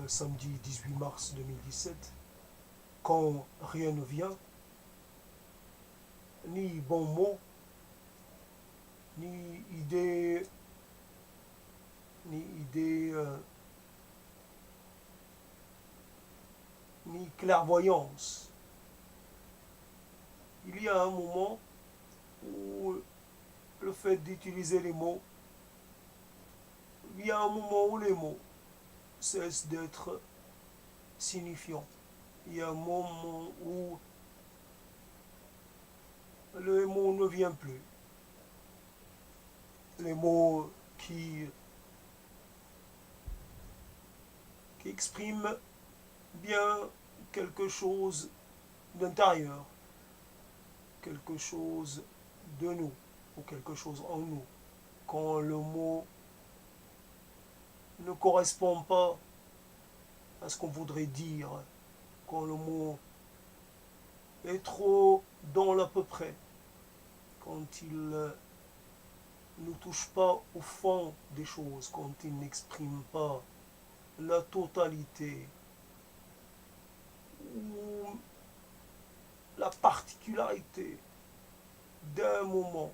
samedi 18 mars 2017, quand rien ne vient, ni bon mot, ni idée, ni idée, ni clairvoyance. Il y a un moment où le fait d'utiliser les mots, il y a un moment où les mots cessent d'être signifiants. Il y a un moment où le mot ne vient plus. Les mots qui expriment bien quelque chose d'intérieur, quelque chose de nous, ou quelque chose en nous. Quand le mot ne correspond pas à ce qu'on voudrait dire, quand le mot est trop dans l'à peu près, quand il ne touche pas au fond des choses, quand il n'exprime pas la totalité ou la particularité d'un moment,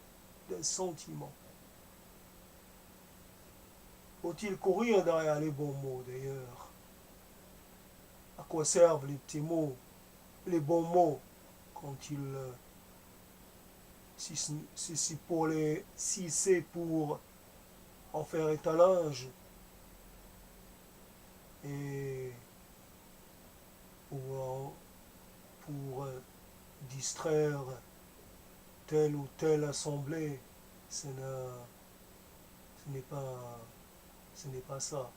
d'un sentiment. Faut-il courir derrière les bons mots d'ailleurs? À quoi servent les petits mots, les bons mots, quand si c'est pour en faire étalage et pour distraire telle ou telle assemblée, ce n'est pas, ce n'est pas ça.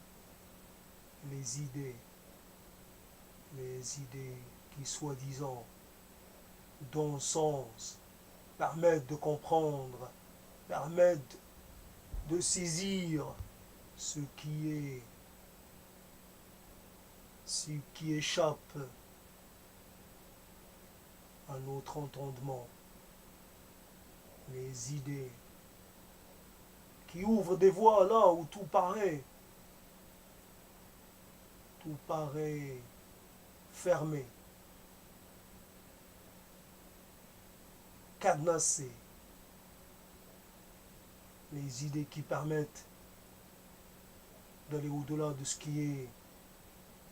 Les idées, les idées qui soi-disant donnent sens, permettent de comprendre, permettent de saisir ce qui échappe à notre entendement. Les idées qui ouvrent des voies là où tout paraît fermé, cadenassé. Les idées qui permettent d'aller au-delà de ce qui est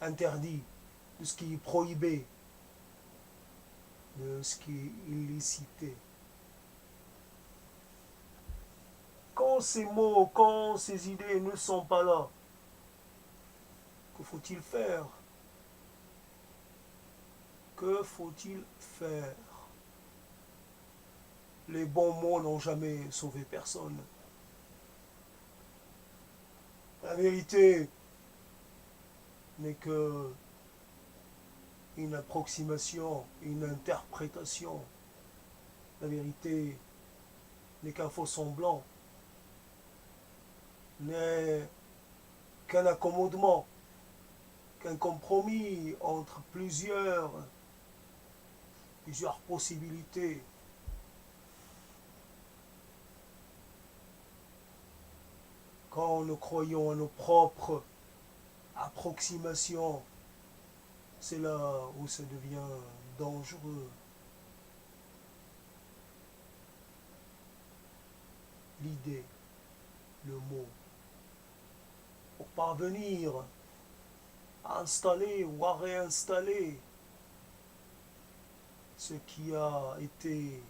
interdit, de ce qui est prohibé, de ce qui est illicité. Quand ces mots, quand ces idées ne sont pas là, que faut-il faire? Que faut-il faire? Les bons mots n'ont jamais sauvé personne. La vérité n'est que une approximation, une interprétation. La vérité n'est qu'un faux semblant, n'est qu'un accommodement, qu'un compromis entre plusieurs possibilités. Quand nous croyons à nos propres approximations, c'est là où ça devient dangereux. L'idée, le mot, pour parvenir à installer ou à réinstaller ce qui a été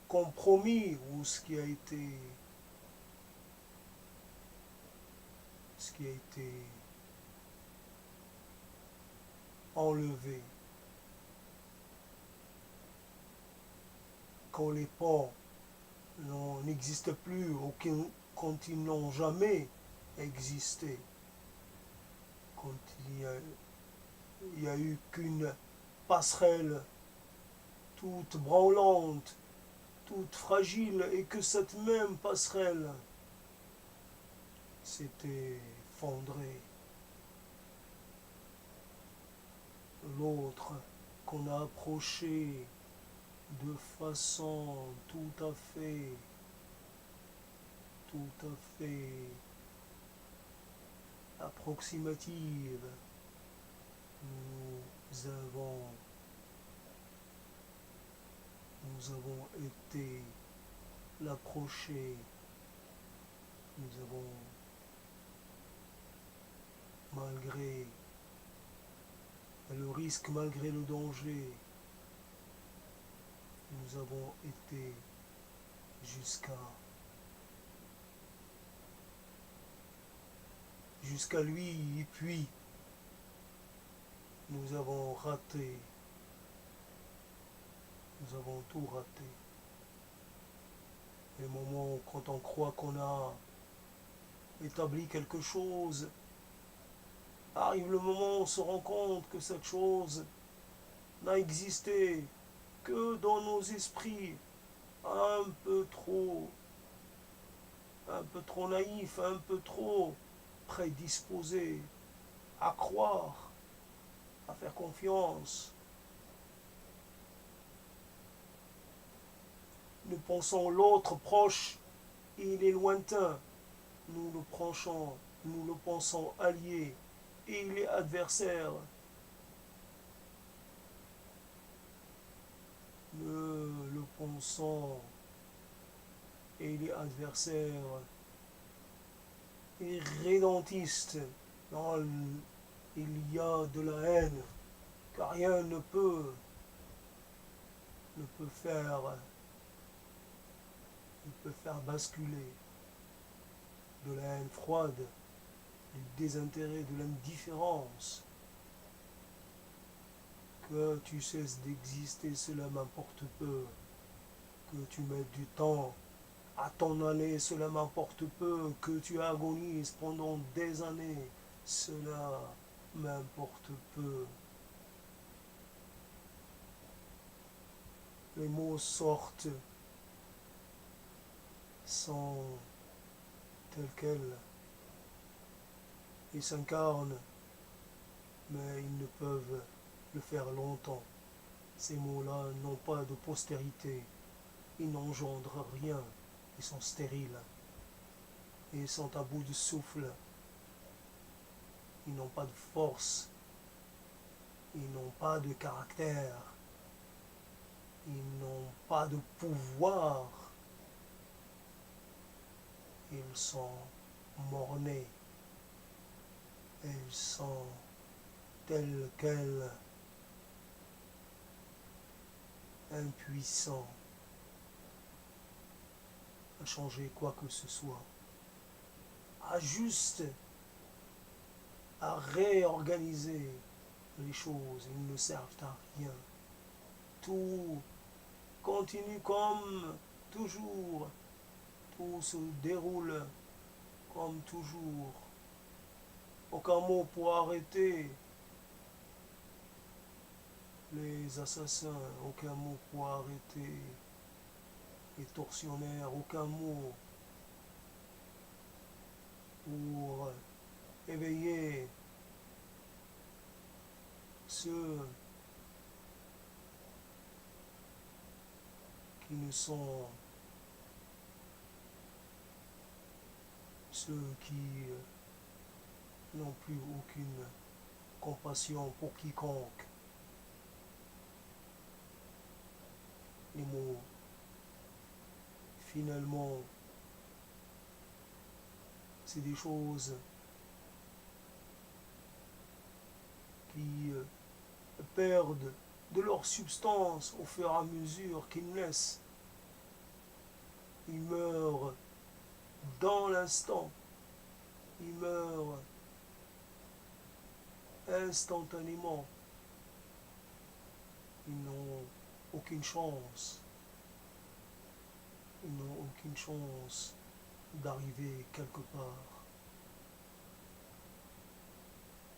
compromis ou ce qui a été enlevé. Quand les ponts n'existent plus ou quand ils n'ont jamais existé, quand il y a eu qu'une passerelle toute branlante, toute fragile, et que cette même passerelle s'était effondrée. L'autre qu'on a approché de façon tout à fait approximative. Nous avons, nous avons été l'approcher, nous avons, malgré le risque, malgré le danger, nous avons été jusqu'à lui, et puis nous avons raté, nous avons tout raté. Les moments quand on croit qu'on a établi quelque chose, arrive le moment où on se rend compte que cette chose n'a existé que dans nos esprits un peu trop naïfs, un peu trop prédisposés à croire, à faire confiance. Nous pensons l'autre proche et il est lointain. Nous le pensons allié et il est adversaire. Nous le pensons et il est adversaire et rédentiste. Il y a de la haine, car rien ne peut faire basculer de la haine froide, du désintérêt, de l'indifférence. Que tu cesses d'exister, cela m'importe peu. Que tu mettes du temps à t'en aller, cela m'importe peu. Que tu agonises pendant des années, cela m'importe peu. Les mots sortent sans tels quels. Ils s'incarnent, mais ils ne peuvent le faire longtemps. Ces mots-là n'ont pas de postérité. Ils n'engendrent rien. Ils sont stériles. Ils sont à bout de souffle. Ils n'ont pas de force. Ils n'ont pas de caractère. Ils n'ont pas de pouvoir. Ils sont mornés. Ils sont tels quels, impuissants à changer quoi que ce soit, à réorganiser les choses. Ils ne servent à rien. Tout continue comme toujours. Tout se déroule comme toujours. Aucun mot pour arrêter les assassins, aucun mot pour arrêter les tortionnaires, aucun mot pour éveiller ceux qui ne sont ceux qui n'ont plus aucune compassion pour quiconque. Les mots, finalement, c'est des choses qui perdent de leur substance au fur et à mesure qu'ils naissent. Ils meurent dans l'instant. Ils meurent instantanément. Ils n'ont aucune chance. Ils n'ont aucune chance d'arriver quelque part.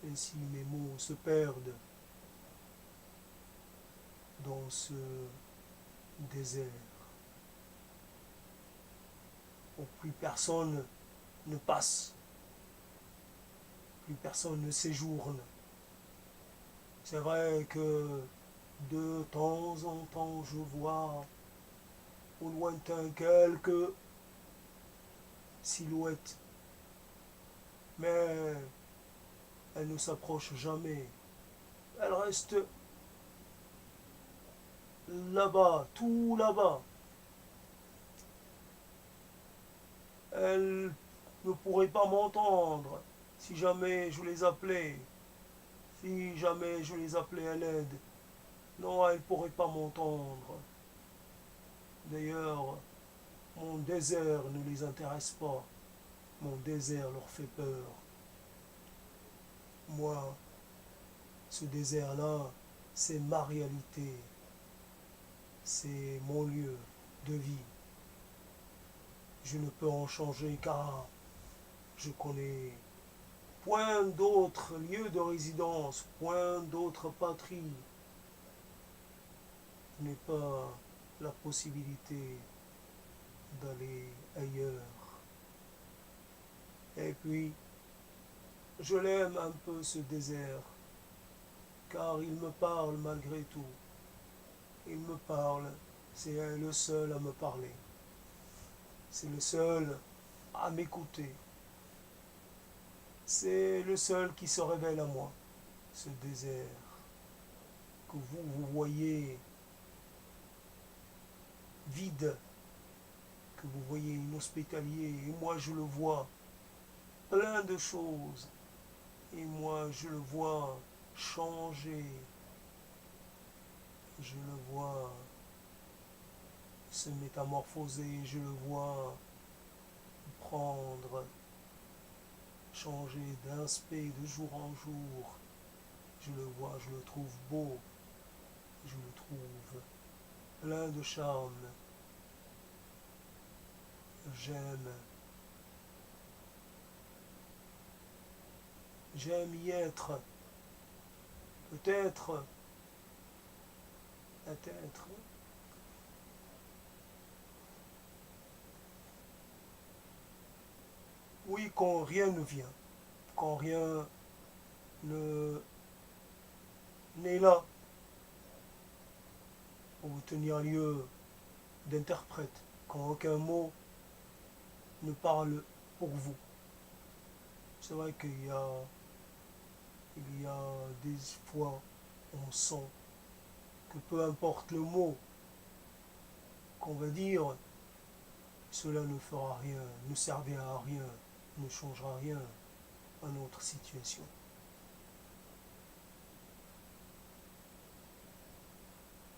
Ainsi mes mots se perdent dans ce désert où plus personne ne passe, plus personne ne séjourne. C'est vrai que de temps en temps je vois au lointain quelques silhouettes, mais elle ne s'approche jamais. Elle reste là-bas, tout là-bas. Elle ne pourrait pas m'entendre si jamais je les appelais, si jamais je les appelais à l'aide. Non, elle ne pourrait pas m'entendre. D'ailleurs, mon désert ne les intéresse pas. Mon désert leur fait peur. Moi, ce désert-là, c'est ma réalité. C'est mon lieu de vie. Je ne peux en changer car je connais point d'autres lieux de résidence, point d'autres patries. Je n'ai pas la possibilité d'aller ailleurs. Et puis, je l'aime un peu ce désert, car il me parle malgré tout. Il me parle, c'est le seul à me parler. C'est le seul à m'écouter. C'est le seul qui se révèle à moi, ce désert que vous voyez vide, que vous voyez inhospitalier, et moi je le vois plein de choses, et moi je le vois changer, je le vois se métamorphoser, je le vois prendre, changer d'aspect de jour en jour. Je le vois, je le trouve beau, je le trouve plein de charme. J'aime, j'aime y être. Peut-être, peut-être. Oui, quand rien ne vient, quand rien ne n'est là pour vous tenir lieu d'interprète, quand aucun mot ne parle pour vous. C'est vrai il y a des fois on sent que peu importe le mot qu'on va dire, cela ne fera rien, ne servira à rien, ne changera rien à notre situation.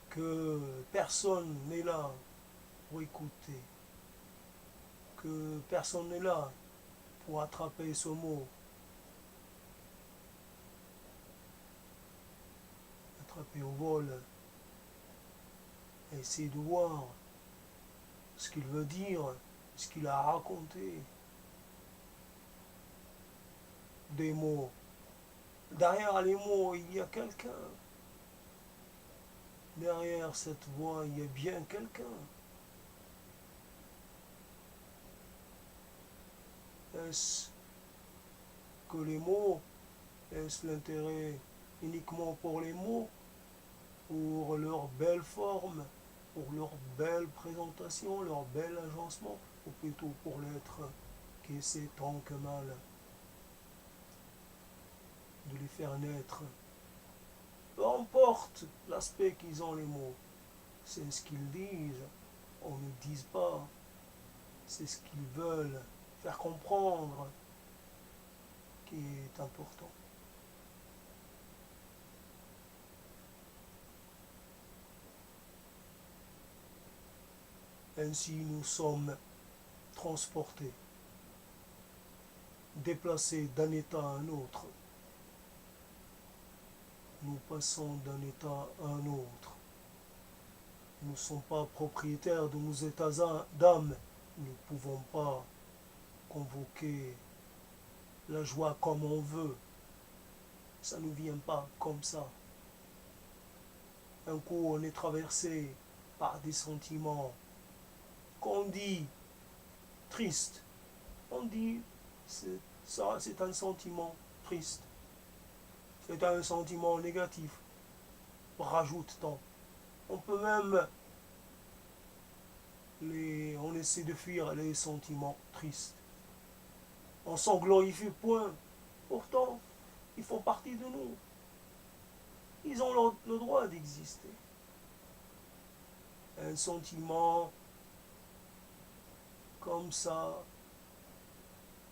Que personne n'est là pour écouter, que personne n'est là pour attraper ce mot, attraper au vol, et essayer de voir ce qu'il veut dire, ce qu'il a raconté. Des mots. Derrière les mots, il y a quelqu'un. Derrière cette voix, il y a bien quelqu'un. Est-ce que les mots, est-ce l'intérêt uniquement pour les mots, pour leur belle forme, pour leur belle présentation, leur bel agencement, ou plutôt pour l'être qui essaie tant que mal de les faire naître. Peu importe l'aspect qu'ils ont les mots, c'est ce qu'ils disent, on ne dise pas, c'est ce qu'ils veulent faire comprendre qui est important. Ainsi nous sommes transportés, déplacés d'un état à un autre. Nous passons d'un état à un autre. Nous ne sommes pas propriétaires de nos états d'âme. Nous ne pouvons pas convoquer la joie comme on veut. Ça ne vient pas comme ça. Un coup, on est traversé par des sentiments qu'on dit tristes. On dit ça, c'est un sentiment triste. C'est un sentiment négatif. Rajoute-t-on. On peut même on essaie de fuir les sentiments tristes. On s'en glorifie point. Pourtant, Ils font partie de nous. Ils ont le droit d'exister. Un sentiment comme ça,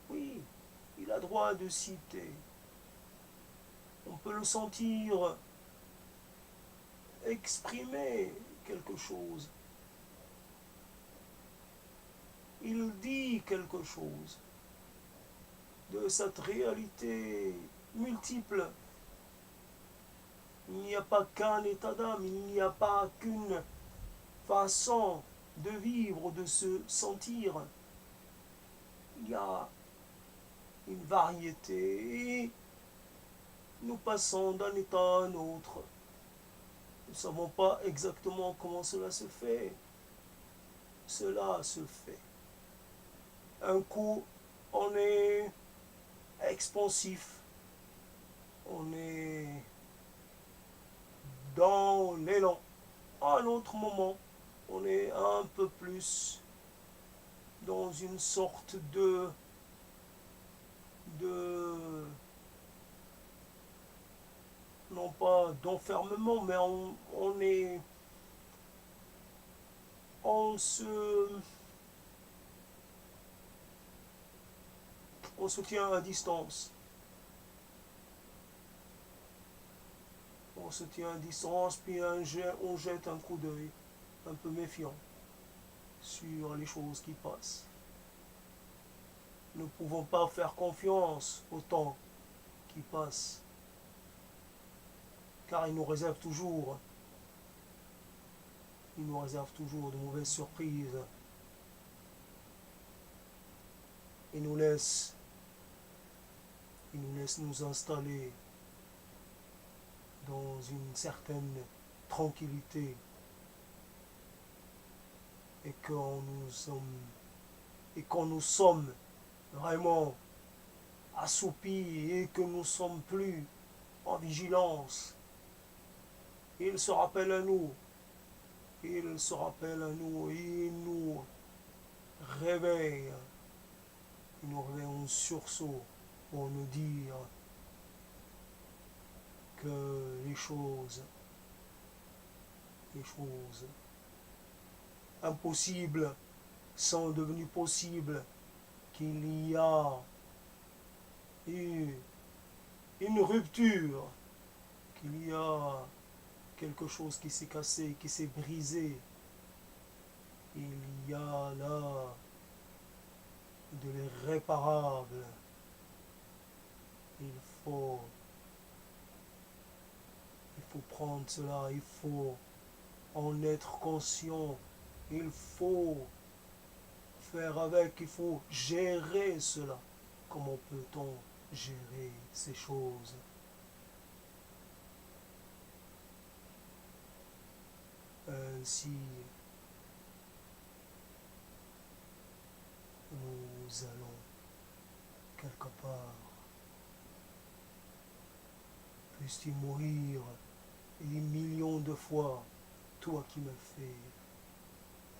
oui, il a droit de citer. On peut le sentir exprimer quelque chose. Il dit quelque chose de cette réalité multiple. Il n'y a pas qu'un état d'âme, il n'y a pas qu'une façon de vivre, de se sentir. Il y a une variété et nous passons d'un état à un autre. Nous ne savons pas exactement comment cela se fait. Cela se fait. Un coup, on est expansif. On est dans l'élan. À un autre moment, on est un peu plus dans une sorte de non pas d'enfermement, mais on est on se tient à distance. On se tient à distance, puis on jette un coup d'œil un peu méfiant sur les choses qui passent. Nous ne pouvons pas faire confiance au temps qui passe, car il nous réserve toujours de mauvaises surprises. Il nous laisse nous installer dans une certaine tranquillité et quand nous sommes vraiment assoupis et que nous sommes plus en vigilance, il se rappelle à nous, il nous réveille, en sursaut pour nous dire que les choses impossibles sont devenues possibles, qu'il y a eu une rupture, qu'il y a quelque chose qui s'est cassé, qui s'est brisé. Il y a là de l'irréparable. Il faut prendre cela, il faut en être conscient, il faut faire avec, il faut gérer cela. Comment peut-on gérer ces choses? Ainsi, nous allons quelque part. Puisses-tu mourir des millions de fois, toi qui me fais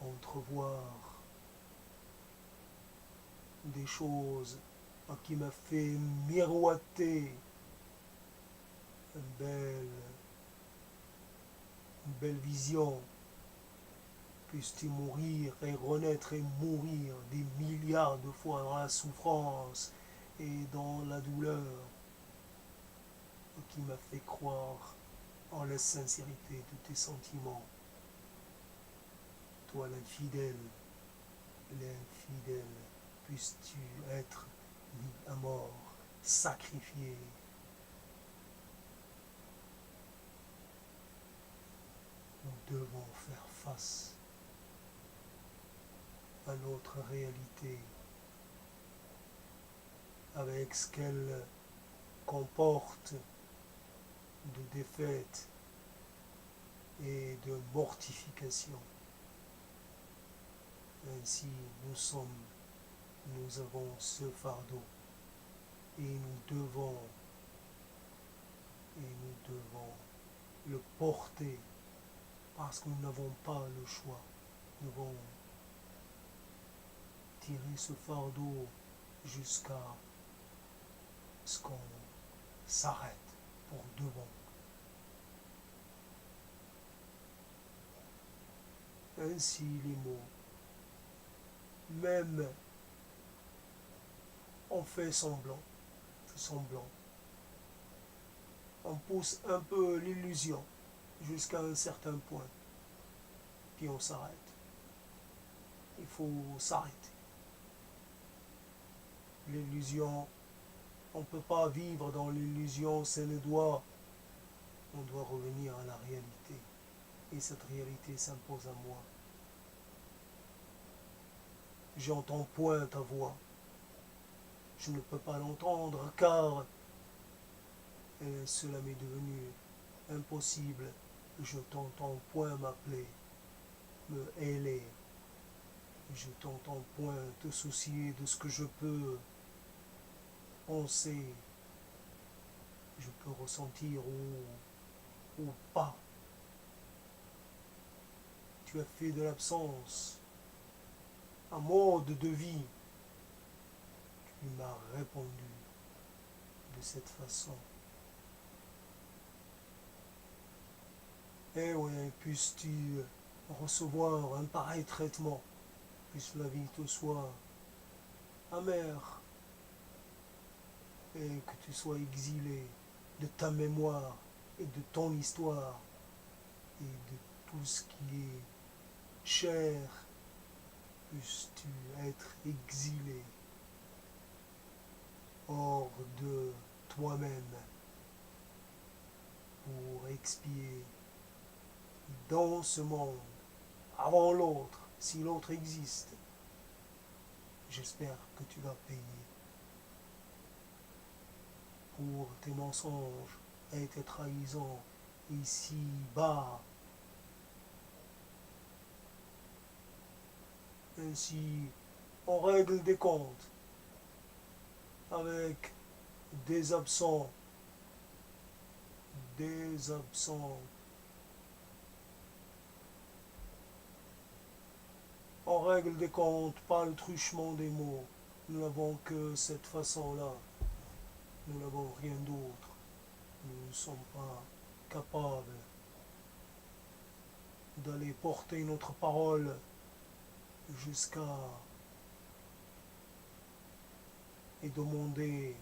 entrevoir des choses, toi qui me fais miroiter une belle vision. Puisses-tu mourir et renaître et mourir des milliards de fois dans la souffrance et dans la douleur, qui m'a fait croire en la sincérité de tes sentiments. Toi l'infidèle, puisses-tu être mis à mort, sacrifié. Nous devons faire face à notre réalité avec ce qu'elle comporte de défaite et de mortification. Ainsi, nous avons ce fardeau et nous devons le porter parce que nous n'avons pas le choix. Nous devons tirer ce fardeau jusqu'à ce qu'on s'arrête pour de bon. Ainsi les mots, même on fait semblant, on pousse un peu l'illusion jusqu'à un certain point, puis on s'arrête. Il faut s'arrêter. L'illusion, on ne peut pas vivre dans l'illusion, on doit revenir à la réalité. Et cette réalité s'impose à moi. J'entends point ta voix. Je ne peux pas l'entendre car cela m'est devenu impossible. Je t'entends point m'appeler, me héler. Je t'entends point te soucier de ce que je peux penser, je peux ressentir ou pas. Tu as fait de l'absence un mode de vie. Tu m'as répondu de cette façon. Eh oui, puisses-tu recevoir un pareil traitement, puisse la vie te soit amère et que tu sois exilé de ta mémoire et de ton histoire et de tout ce qui est cher, puisses-tu être exilé hors de toi-même pour expier dans ce monde, avant l'autre, si l'autre existe. J'espère que tu vas payer pour tes mensonges et tes trahisons ici-bas. Ainsi, on règle des comptes avec des absents, On règle des comptes, pas le truchement des mots. Nous n'avons que cette façon-là. Nous n'avons rien d'autre. Nous ne sommes pas capables d'aller porter notre parole jusqu'à et demander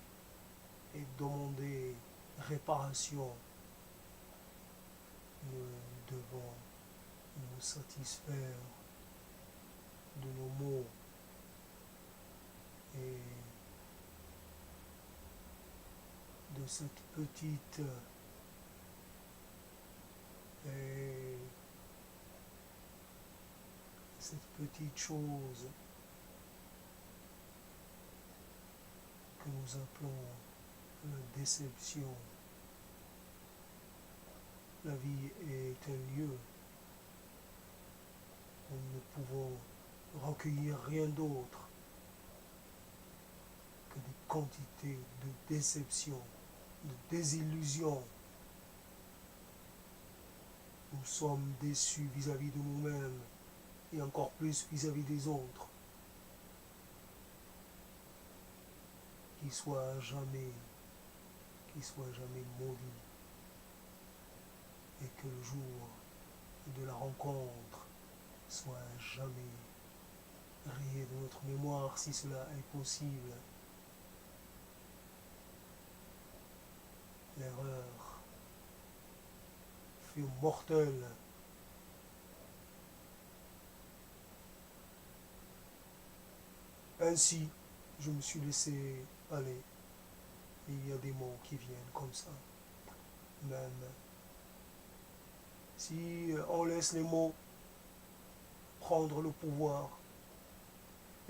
réparation. Nous devons nous satisfaire de nos mots et de cette petite chose que nous appelons la déception. La vie est un lieu où nous ne pouvons recueillir rien d'autre que des quantités de déception, de désillusion. Nous sommes déçus vis-à-vis de nous-mêmes et encore plus vis-à-vis des autres. Qui soit jamais maudit et que le jour de la rencontre soit jamais rayé de notre mémoire si cela est possible. L'erreur fut mortelle. Ainsi, je me suis laissé aller. Il y a des mots qui viennent comme ça. Même si on laisse les mots prendre le pouvoir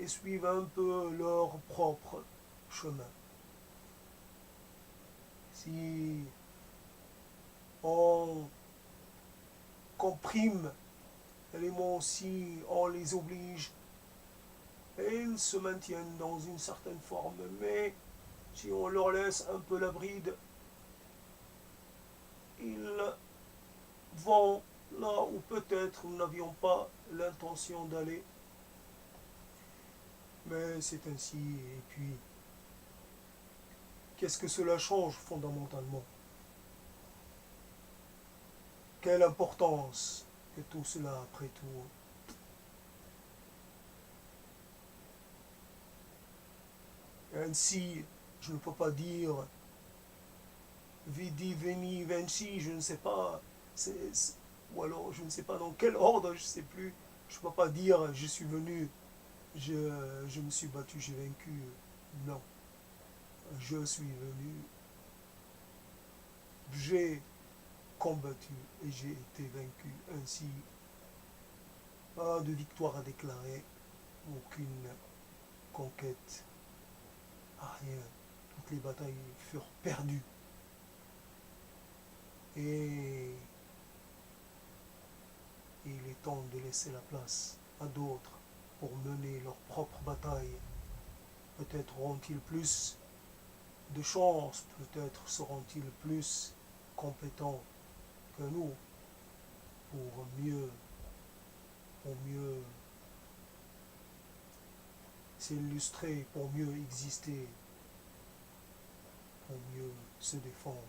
et suivre un peu leur propre chemin. Si on comprime les mots, si on les oblige, ils se maintiennent dans une certaine forme, mais si on leur laisse un peu la bride, ils vont là où peut-être nous n'avions pas l'intention d'aller. Mais c'est ainsi, et puis qu'est-ce que cela change fondamentalement? Quelle importance que tout cela après tout? Ainsi, je ne peux pas dire Vidi, Veni, Venci, je ne sais pas, ou alors je ne sais pas dans quel ordre, je ne sais plus. Je ne peux pas dire je suis venu, je me suis battu, j'ai vaincu. Non, je suis venu, j'ai combattu et j'ai été vaincu. Ainsi, pas de victoire à déclarer, aucune conquête, rien. Toutes les batailles furent perdues. Et il est temps de laisser la place à d'autres pour mener leur propre bataille. Peut-être auront-ils plus de chance, peut-être seront-ils plus compétents que nous pour mieux s'illustrer, pour mieux exister, pour mieux se défendre.